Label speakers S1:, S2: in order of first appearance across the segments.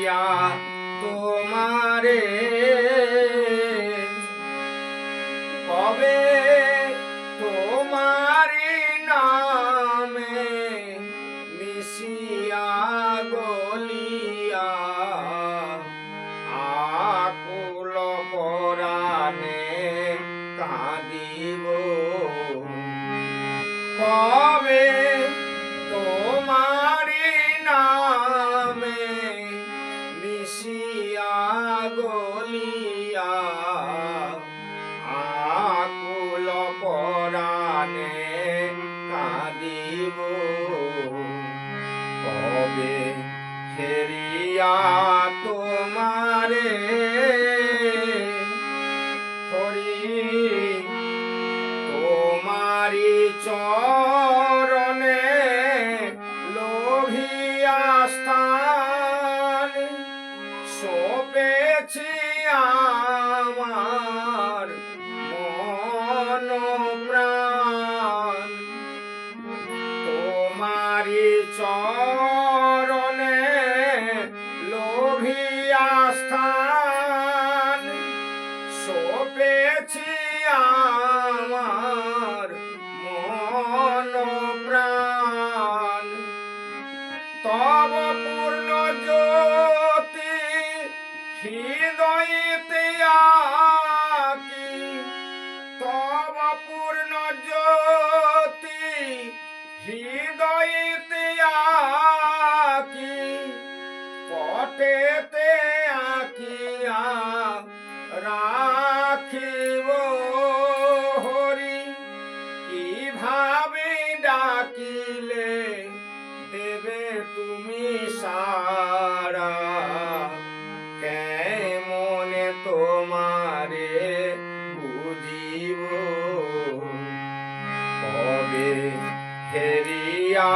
S1: ফেরিয়া তোমারে কবে তোমারি নামে মিশিয়া গলিয়া আকুল পরাণে কাঁদিব কবে তোমারি নামে মিশিয়া গলিয়া আকুল পরাণে কাঁদিব কবে ফেরিয়া তোমারে তোমারি চরণে লোভিয়া স্থান সপেছি আমার মন প্রাণ তোমারি চরণে লোভিয়া স্থান সপেছি আমার মন প্রাণ তব পূর্ণ জ্যোতি হৃদয়েতে আঁকি তব পূর্ণ জ্যোতি হৃদয়েতে আঁকি পটেতে আঁকিয়া রাখিব হরি কিভাবে ডাকিলে দেবে তুমি সারা কেমনে তোমারে বুঝিব কবে ফেরিয়া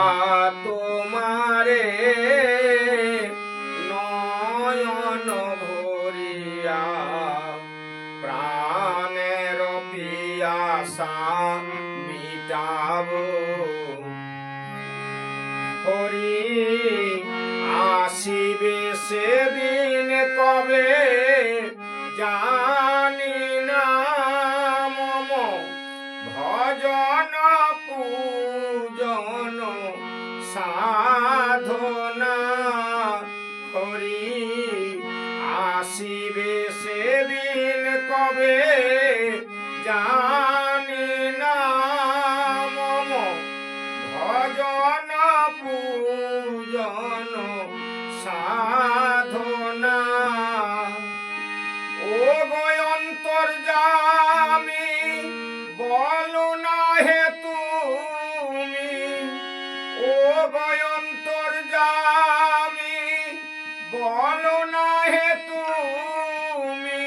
S1: তোমারে নয়ন ভরিয়া প্রাণের পিয়াসা মিটাব হরি আসিবে সেদিন কবে জানি না মম ভজন পূজন সাধনা হরি আসিবে সেদিন কবে জানি না মম ভজন পূজন সাধনা ও অন্তর্যামী বলো না হে তুমি ও অন্তর্যামী বলো না হে তুমি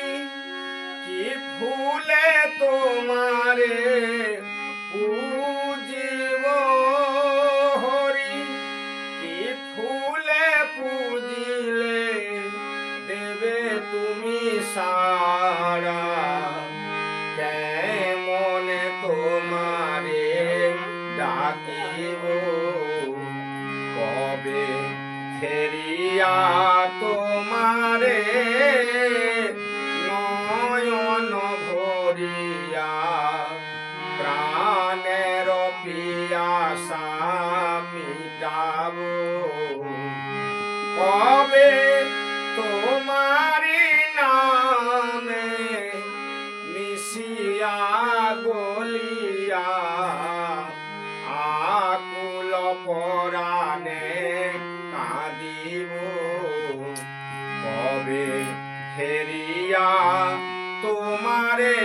S1: কি ফুলে তোমারে পূজিব হরি কি ফুলে পূজিলে দেবে তুমি সারা কেমনে তোমারে ডাকিব কবে ফেরিয়া তোমারে নয়ন ভরিয়া প্রাণের পিয়াসা মিটাব কবে তোমারি নামে মিশিয়া গলিয়া আকুল পরাণে কাঁদিব কবে ফেরিয়া তোমারে